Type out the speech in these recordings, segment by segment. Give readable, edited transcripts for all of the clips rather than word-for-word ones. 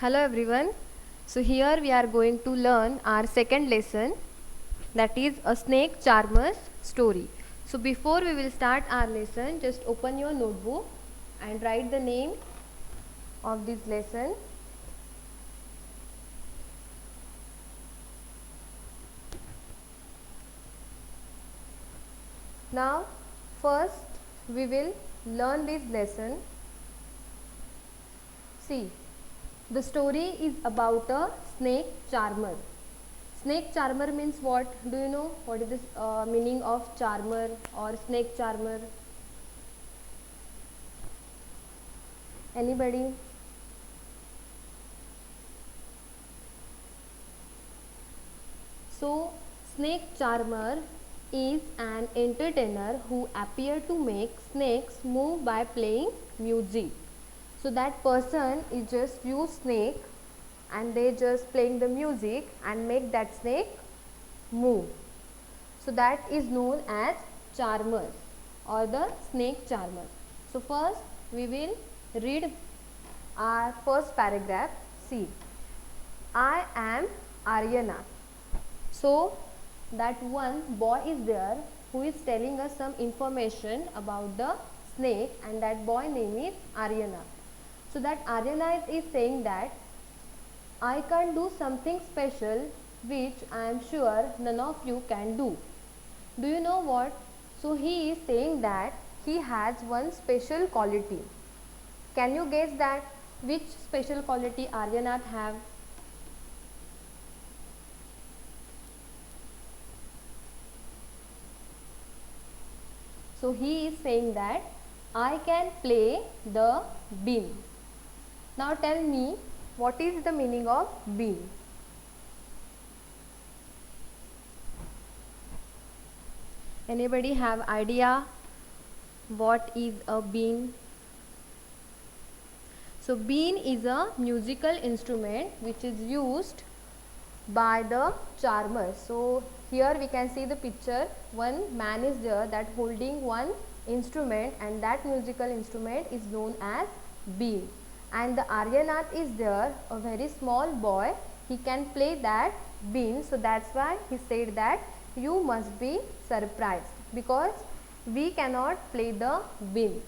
Hello everyone. So here we are going to learn our second lesson, that is a snake charmer's story. So before we will start our lesson, just open your notebook and write the name of this lesson. Now first we will learn this lesson. See, the story is about a snake charmer. Snake charmer means what? Do you know what is the meaning of charmer or snake charmer? Anybody? So, snake charmer is an entertainer who appear to make snakes move by playing music. So that person is just use snake and they just playing the music and make that snake move. So that is known as charmer or the snake charmer. So first we will read our first paragraph. See, I am Aryana. So that one boy is there who is telling us some information about the snake, and that boy name is Aryana. So that Aryana is saying that I can do something special which I am sure none of you can do. Do you know what? So he is saying that he has one special quality. Can you guess that which special quality Aryanath have? So he is saying that I can play the bean. Now tell me, what is the meaning of bean? Anybody have idea what is a bean? So bean is a musical instrument which is used by the charmer. So here we can see the picture. One man is there that holding one instrument, and that musical instrument is known as bean. And the Aryanath is there, a very small boy. He can play that bean. So that's why he said that you must be surprised because we cannot play the bean.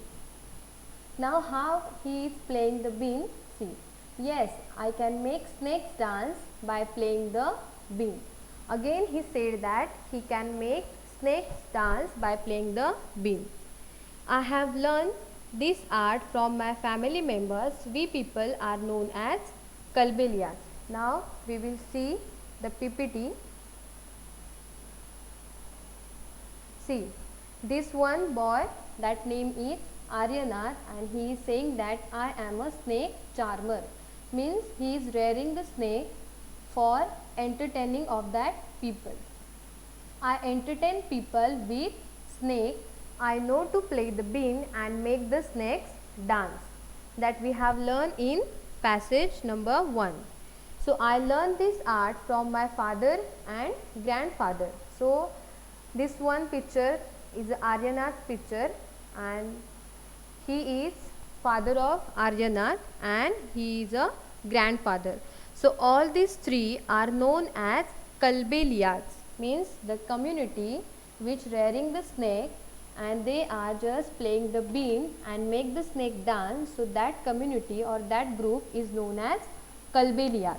Now how he is playing the bean? See, yes, I can make snakes dance by playing the bean. Again he said that he can make snakes dance by playing the bean. I have learned this art from my family members. We people are known as Kalbelias. Now we will see the PPT. See, this one boy, that name is Aryanath, and he is saying that I am a snake charmer. Means he is rearing the snake for entertaining of that people. I entertain people with snake. I know to play the bean and make the snakes dance. That we have learned in passage number 1. So I learned this art from my father and grandfather. So this one picture is Aryanath's picture, and he is father of Aryanath and he is a grandfather. So all these three are known as Kalbelias, means the community which rearing the snake, and they are just playing the bean and make the snake dance. So that community or that group is known as Kalbelias.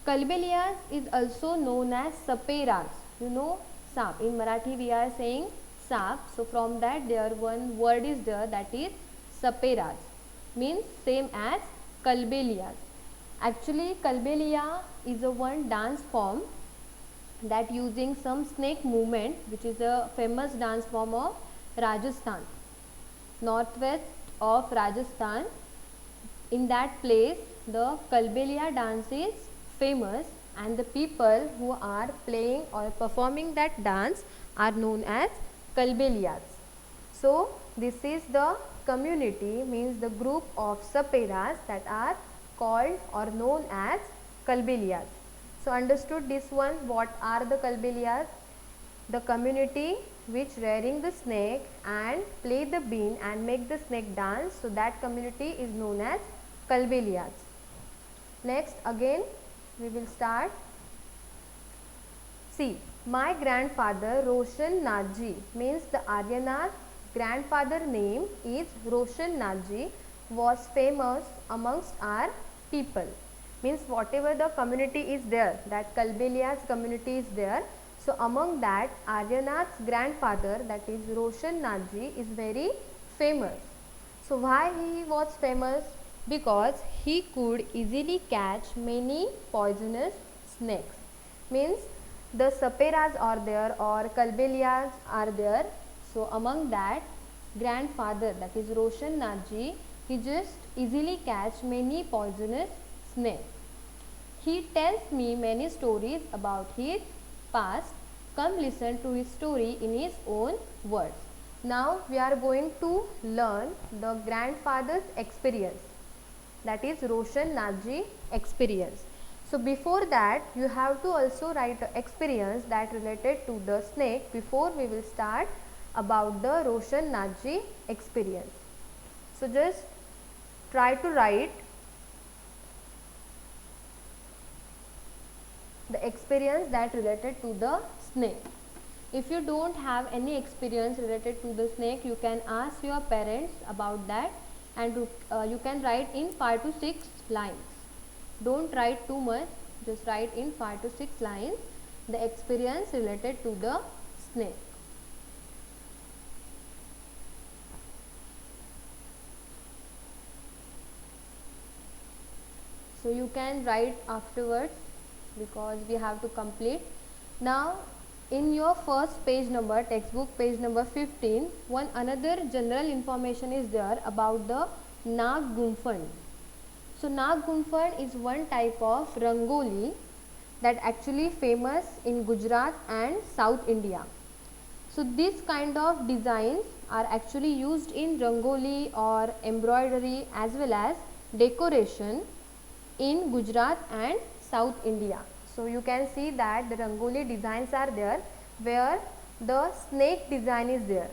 Kalbelias is also known as Saperas. You know Sap. In Marathi we are saying Sap. So from that there one word is there, that is Saperas. Means same as Kalbelias. Actually Kalbelia is a one dance form that using some snake movement, which is a famous dance form of Rajasthan, northwest of Rajasthan. In that place the Kalbelia dance is famous, and the people who are playing or performing that dance are known as Kalbelias. So this is the community, means the group of Saperas that are called or known as Kalbelias. So understood this one, what are the Kalbelias? The community which rearing the snake and play the bean and make the snake dance. So that community is known as Kalbelias. Next again we will start. See, my grandfather Roshan Nathji, means the Aryanath grandfather name is Roshan Nathji, was famous amongst our people. Means whatever the community is there, that Kalbelia's community is there. So among that, Aryanath's grandfather, that is Roshan Nathji, is very famous. So why he was famous? Because he could easily catch many poisonous snakes. Means the saperas are there or kalbelias are there. So among that, grandfather, that is Roshan Nathji, he just easily catch many poisonous snakes. He tells me many stories about his past. Come listen to his story in his own words. Now we are going to learn the grandfather's experience, that is Roshan Nathji experience. So before that, you have to also write an experience that related to the snake before we will start about the Roshan Nathji experience. So just try to write the experience that related to the snake. If you don't have any experience related to the snake, you can ask your parents about that, and you can write in 5 to 6 lines. Don't write too much, just write in 5 to 6 lines the experience related to the snake. So you can write afterwards because we have to complete. Now in your first page number, textbook page number 15, one another general information is there about the Nag Gunfand. So Nag Gunfand is one type of rangoli that actually famous in Gujarat and South India. So this kind of designs are actually used in rangoli or embroidery as well as decoration in Gujarat and South India. So you can see that the rangoli designs are there where the snake design is there,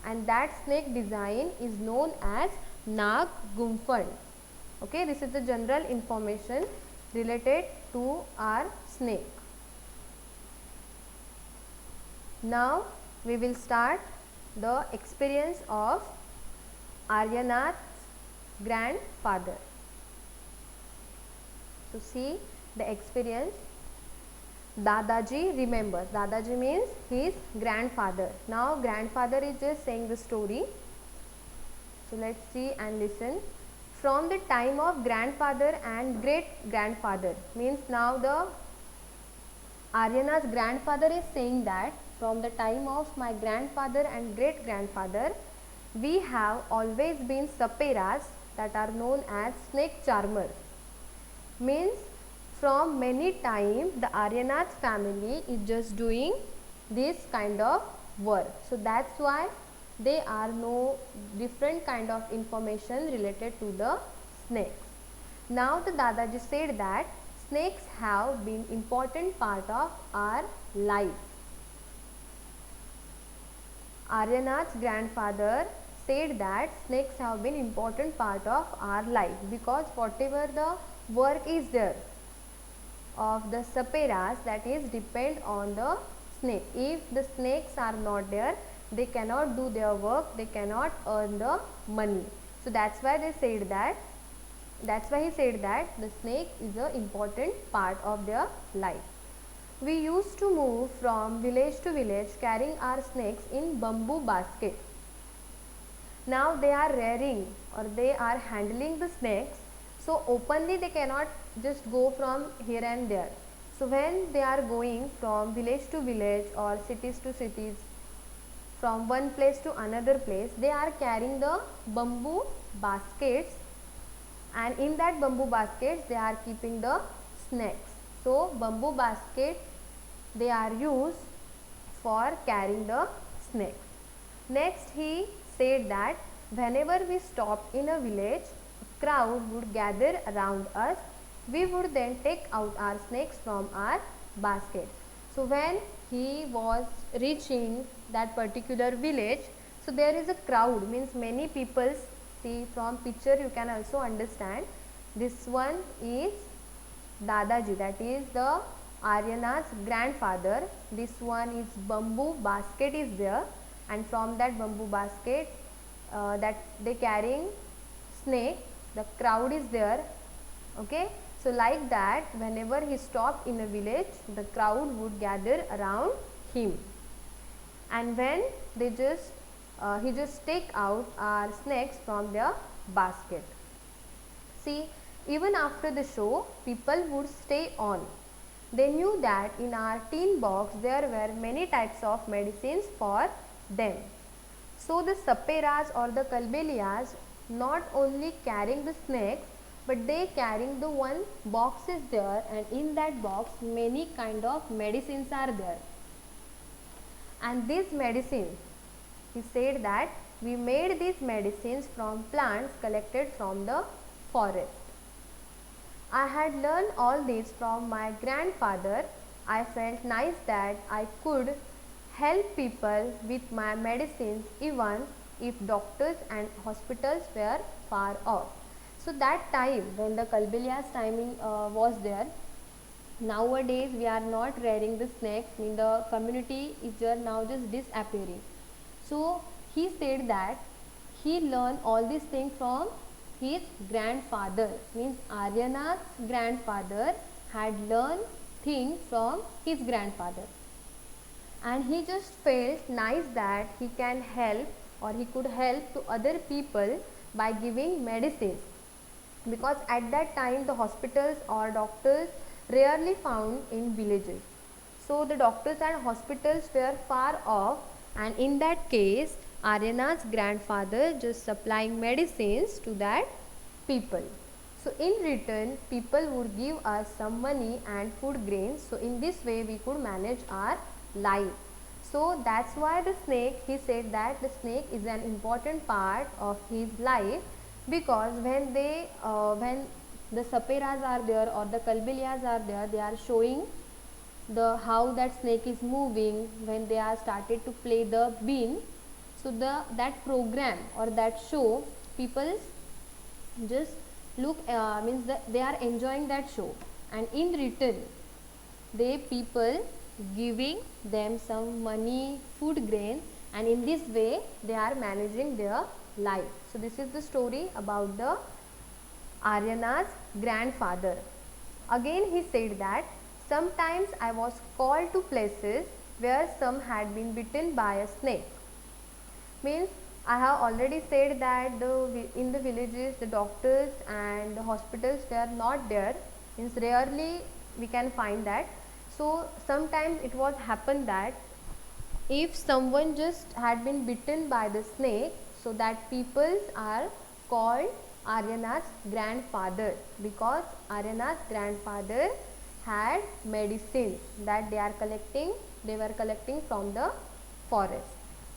and that snake design is known as Nag Gunfand. Okay, this is the general information related to our snake. Now we will start the experience of Aryanath's grandfather. So see the experience. Dadaji remembers. Dadaji means his grandfather. Now grandfather is just saying the story. So let's see and listen. From the time of grandfather and great grandfather, means now the Aryanath's grandfather is saying that from the time of my grandfather and great grandfather, we have always been saperas, that are known as snake charmer. Means from many time the Aryanath family is just doing this kind of work. So that's why there are no different kind of information related to the snakes. Now the Dadaji said that snakes have been important part of our life. Aryanath's grandfather said that snakes have been important part of our life because whatever the work is there of the saperas, that is depend on the snake. If the snakes are not there, they cannot do their work, they cannot earn the money. So that's why they said that, that's why he said that the snake is an important part of their life. We used to move from village to village carrying our snakes in bamboo basket. Now they are rearing or they are handling the snakes, so openly they cannot just go from here and there. So when they are going from village to village or cities to cities, from one place to another place, they are carrying the bamboo baskets, and in that bamboo baskets they are keeping the snakes. So bamboo basket they are used for carrying the snakes. Next he said that whenever we stopped in a village, a crowd would gather around us. We would then take out our snakes from our basket. So when he was reaching that particular village, so there is a crowd, means many people. See from picture you can also understand, this one is Dadaji, that is the Aryana's grandfather. This one is bamboo basket is there, and from that bamboo basket that they carrying snake, the crowd is there. Okay, so like that, whenever he stopped in a village, the crowd would gather around him, and when they just he just take out our snakes from their basket. See, even after the show, people would stay on. They knew that in our tin box there were many types of medicines for them. So the Saperas or the Kalbelias not only carrying the snakes, but they carrying the one box is there, and in that box many kind of medicines are there. And these medicines, he said that we made these medicines from plants collected from the forest. I had learned all this from my grandfather. I felt nice that I could help people with my medicines even if doctors and hospitals were far off. So that time when the Kalbelia's timing was there, nowadays we are not rearing the snakes, in the community is there now just disappearing. So he said that he learned all these things from his grandfather, means Aryana's grandfather had learned things from his grandfather, and he just felt nice that he can help or he could help to other people by giving medicines, because at that time the hospitals or doctors rarely found in villages. So the doctors and hospitals were far off, and in that case Aryana's grandfather just supplying medicines to that people. So in return people would give us some money and food grains. So in this way we could manage our life. So that's why the snake, he said that the snake is an important part of his life, because when the Saperas are there or the Kalbelias are there, they are showing the how that snake is moving when they are started to play the bean. So that program or that show, people just look means that they are enjoying that show, and in return they people giving them some money, food grain, and in this way they are managing their life. So this is the story about the Aryana's grandfather. Again he said that sometimes I was called to places where some had been bitten by a snake. Means I have already said that in the villages the doctors and the hospitals were not there, means rarely we can find that. So sometimes it was happen that if someone just had been bitten by the snake, so that peoples are called Aryana's grandfather, because Aryana's grandfather had medicines that they were collecting from the forest.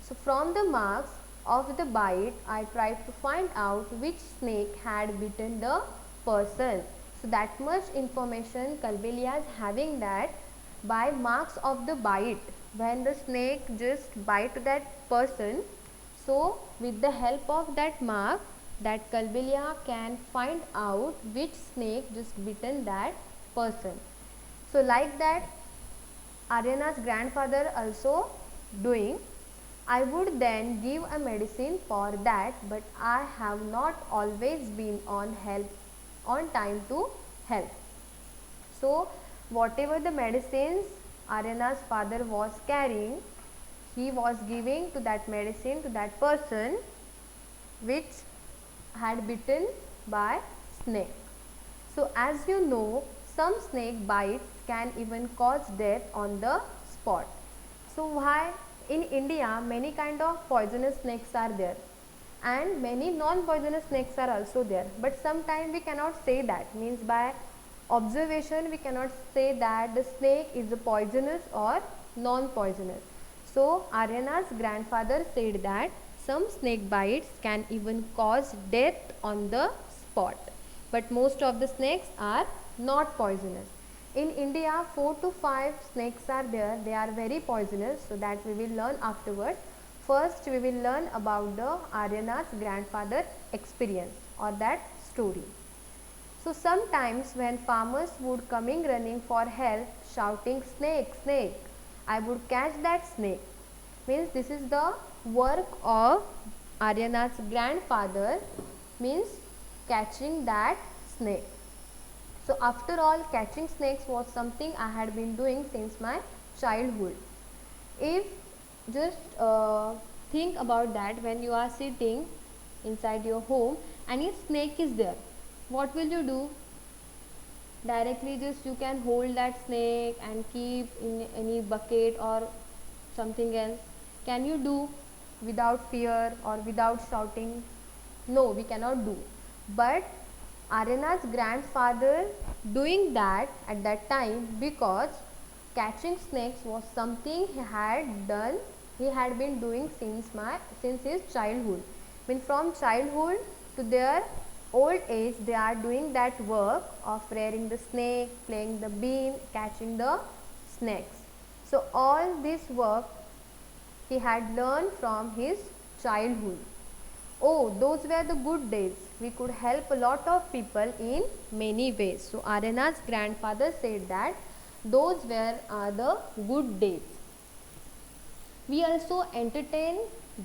So from the marks of the bite, I tried to find out which snake had bitten the person. So that much information Kalbelia is having, that by marks of the bite, when the snake just bite that person, so with the help of that mark, that Kalbelia can find out which snake just bitten that person. So like that Aryana's grandfather also doing. I would then give a medicine for that, but I have not always been on time to help. So whatever the medicines Aryana's father was carrying, he was giving to that medicine to that person which had bitten by snake. So as you know, some snake bites can even cause death on the spot. So why? In India, many kind of poisonous snakes are there, and many non-poisonous snakes are also there, but sometimes we cannot say that, means by observation we cannot say that the snake is poisonous or non-poisonous. So Aryana's grandfather said that some snake bites can even cause death on the spot, but most of the snakes are not poisonous. In India, 4 to 5 snakes are there. They are very poisonous, so that we will learn afterwards. First, we will learn about the Aryana's grandfather experience or that story. So sometimes when farmers would coming running for help shouting snake, snake, I would catch that snake. Means this is the work of Aryanath's grandfather, means catching that snake. So after all, catching snakes was something I had been doing since my childhood. If just think about that, when you are sitting inside your home and a snake is there, what will you do? Directly just you can hold that snake and keep in any bucket or something else. Can you do without fear or without shouting? No, we cannot do. But Aryanath's grandfather doing that at that time, because catching snakes was something he had done, he had been doing since his childhood. I mean, from childhood to their old age, they are doing that work of rearing the snake, playing the bean, catching the snakes. So all this work he had learned from his childhood. Oh, those were the good days. We could help a lot of people in many ways. So Aryanath's grandfather said that those were the good days. We also entertain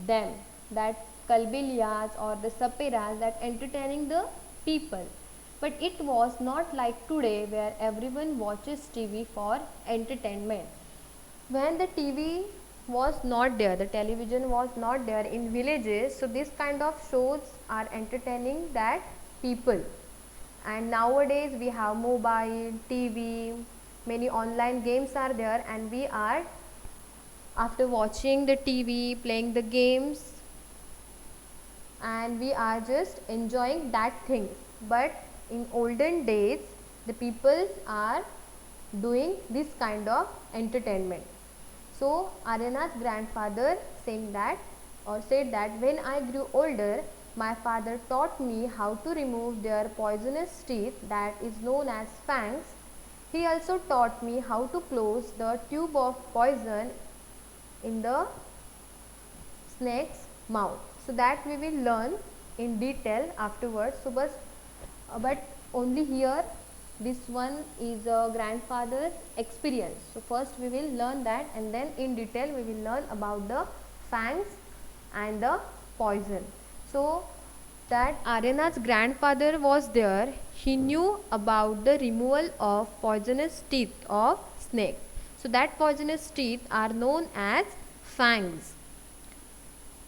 them, that kalbilyas or the saperas, that entertaining the people. But it was not like today where everyone watches TV for entertainment. When the TV was not there, the television was not there in villages, so this kind of shows are entertaining that people. And nowadays we have mobile, TV, many online games are there, and we are, after watching the TV, playing the games, and we are just enjoying that thing. But in olden days, the people are doing this kind of entertainment. So Aryanath's grandfather saying that, or said that, when I grew older, my father taught me how to remove their poisonous teeth, that is known as fangs. He also taught me how to close the tube of poison in the snake's mouth. So that we will learn in detail afterwards. So but only here this one is a grandfather's experience. So first we will learn that, and then in detail we will learn about the fangs and the poison. So that Aryanath's grandfather was there, he knew about the removal of poisonous teeth of snake. So that poisonous teeth are known as fangs.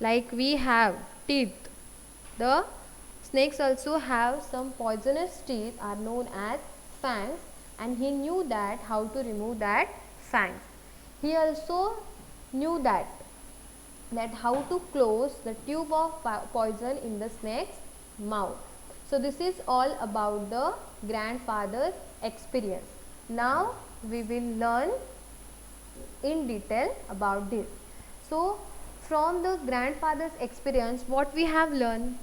Like we have teeth, the snakes also have some poisonous teeth are known as fangs, and he knew that how to remove that fangs. He also knew that how to close the tube of poison in the snake's mouth. So this is all about the grandfather's experience. Now we will learn in detail about this. So from the grandfather's experience, what we have learned?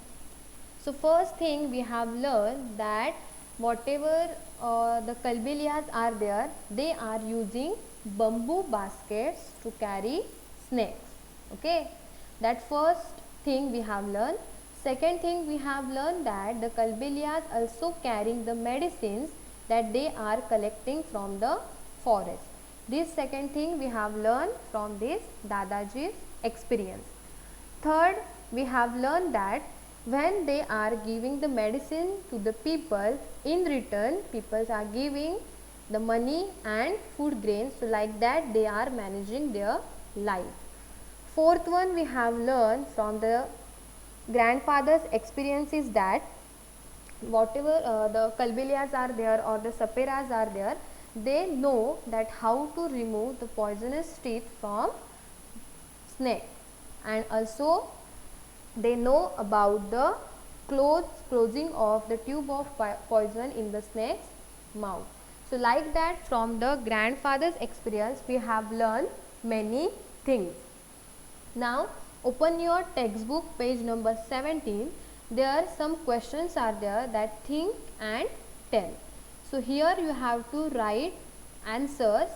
So first thing we have learned that whatever the kalbilyas are there, they are using bamboo baskets to carry snakes. Okay, that first thing we have learned. Second thing we have learned that the kalbilyas also carrying the medicines that they are collecting from the forest. This second thing we have learned from this Dadaji's experience. Third, we have learned that when they are giving the medicine to the people, in return people are giving the money and food grains, so like that they are managing their life. Fourth one we have learned from the grandfather's experience is that whatever the kalbilyas are there or the saperas are there, they know that how to remove the poisonous teeth from snake, and also they know about the closing of the tube of poison in the snake's mouth. So like that, from the grandfather's experience we have learned many things. Now open your textbook, page number 17. There some questions are there, that think and tell. So here you have to write answers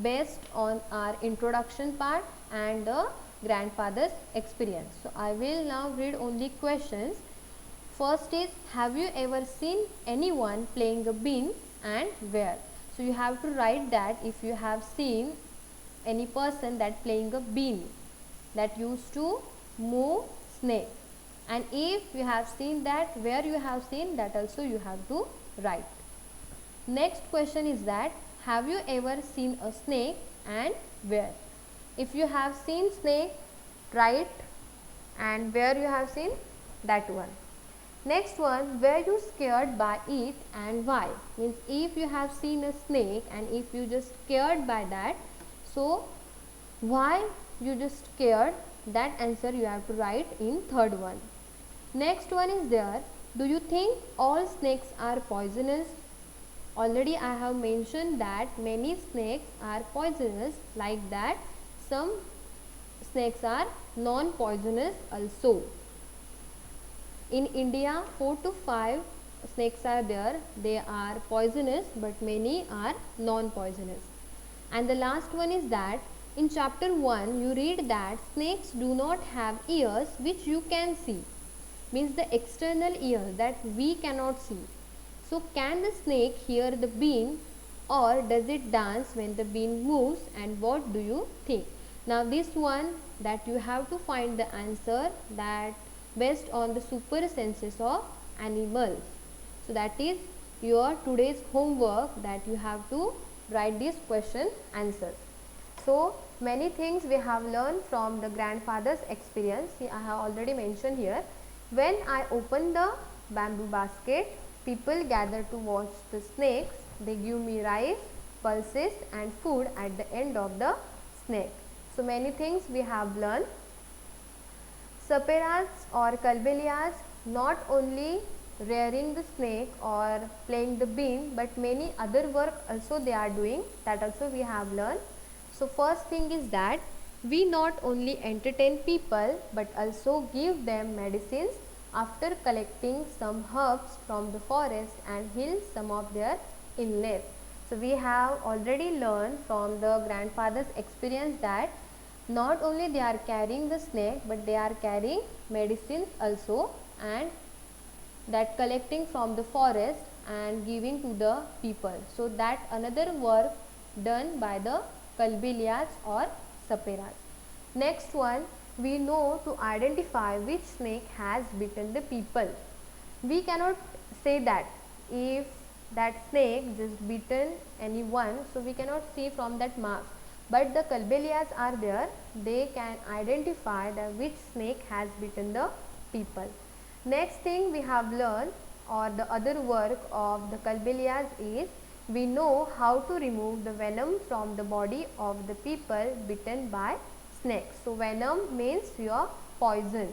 based on our introduction part and the grandfather's experience. So I will now read only questions. first is, have you ever seen anyone playing a bean and where? So you have to write that if you have seen any person that playing a bean that used to move snake, and if you have seen that, where you have seen that also you have to write. Next question is that, have you ever seen a snake and where? If you have seen snake, write, and where you have seen, that one. Next one, were you scared by it and why? Means if you have seen a snake and if you just scared by that, so why you just scared, that answer you have to write in third one. Next one is there, do you think all snakes are poisonous? Already I have mentioned that many snakes are poisonous, like that some snakes are non-poisonous also. In India 4 to 5 snakes are there, they are poisonous but many are non-poisonous. And the last one is that in chapter 1 you read that snakes do not have ears which you can see, means the external ears that we cannot see. So can the snake hear the bean or does it dance when the bean moves, and what do you think? Now this one that you have to find the answer that based on the super senses of animals. So that is your today's homework, that you have to write this question answer. So many things we have learned from the grandfather's experience. I have already mentioned here. When I open the bamboo basket, people gather to watch the snakes. They give me rice, pulses and food at the end of the snake. So many things we have learned. Saperas or Kalbelias not only rearing the snake or playing the bean, but many other work also they are doing, that also we have learned. So first thing is that we not only entertain people but also give them medicines after collecting some herbs from the forest and heal some of their illness. So we have already learned from the grandfather's experience that not only they are carrying the snake but they are carrying medicines also, and that collecting from the forest and giving to the people. So that another work done by the Kalbelias or Saperas. Next one, we know to identify which snake has bitten the people. We cannot say that if that snake just bitten anyone, so we cannot see from that mark. But the Kalbelias are there, they can identify that which snake has bitten the people. Next thing we have learned, or the other work of the Kalbelias, is we know how to remove the venom from the body of the people bitten by snakes. So venom means your poison.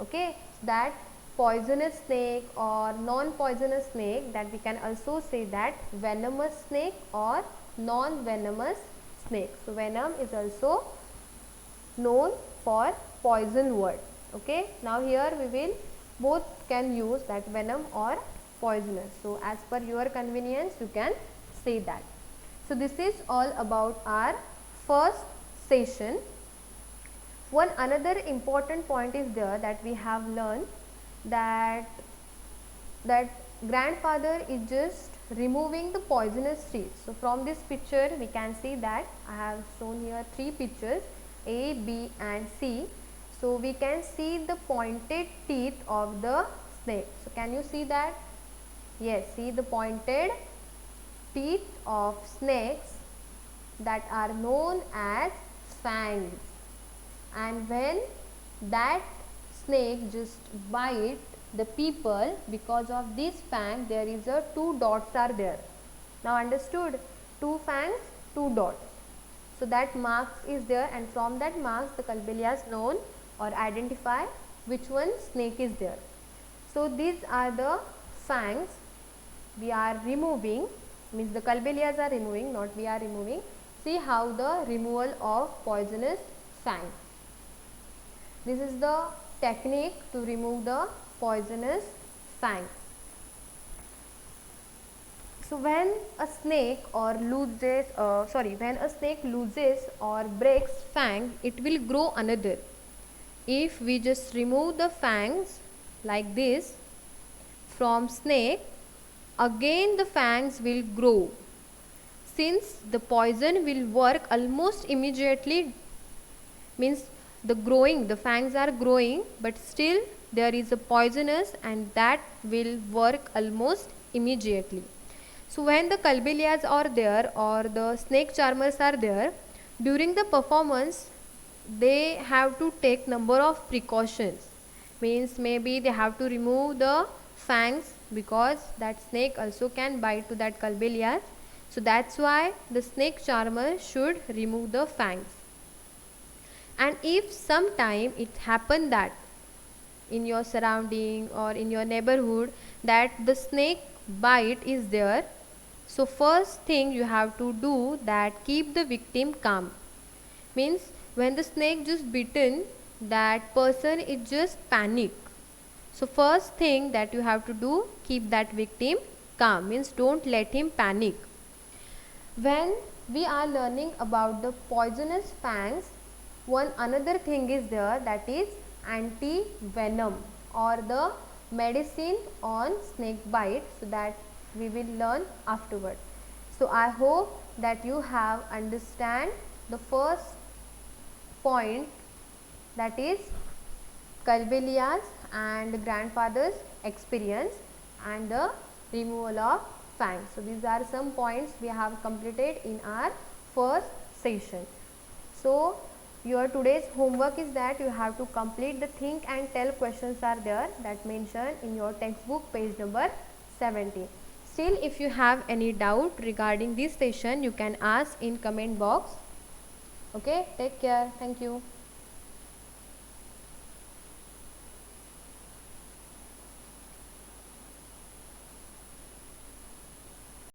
Okay, that poisonous snake or non-poisonous snake, that we can also say that venomous snake or non-venomous snake. So venom is also known for poison word. Okay, now here we will both can use that venom or poisonous. So as per your convenience you can say that. So this is all about our first session. One another important point is there that we have learned that grandfather is just removing the poisonous seeds. So from this picture we can see that I have shown here three pictures, A, B and C. So we can see the pointed teeth of the snake. So can you see that? Yes, see the pointed teeth of snakes that are known as fangs. And when that snake just bite the people, because of this fang there is a two dots are there. Now understood? Two fangs, two dots. So that marks is there, and from that marks the Kalbelias known or identify which one snake is there. So these are the fangs we are removing, means the Kalbelias are removing, not we are removing. See how the removal of poisonous fang. This is the technique to remove the poisonous fang. So when a snake loses or breaks fang, it will grow another. If we just remove the fangs like this, from snake, again the fangs will grow. Since the poison will work almost immediately, means the fangs are growing, but still there is a poisonous and that will work almost immediately. So when the Kalbelias are there or the snake charmers are there, during the performance they have to take number of precautions. Means maybe they have to remove the fangs because that snake also can bite to that Kalbelias. So that's why the snake charmer should remove the fangs. And if sometime it happen that in your surrounding or in your neighborhood that the snake bite is there, so first thing you have to do that keep the victim calm. Means when the snake just bitten, that person is just panic. So first thing that you have to do, keep that victim calm, means don't let him panic. When we are learning about the poisonous fangs, one another thing is there, that is anti-venom or the medicine on snake bite, so that we will learn afterward. So I hope that you have understand the first point, that is Kalbelias and grandfather's experience and the removal of fangs. So these are some points we have completed in our first session. So your today's homework is that you have to complete the think and tell questions are there that mentioned in your textbook page number 17. Still, if you have any doubt regarding this session, you can ask in comment box. Okay, take care. Thank you.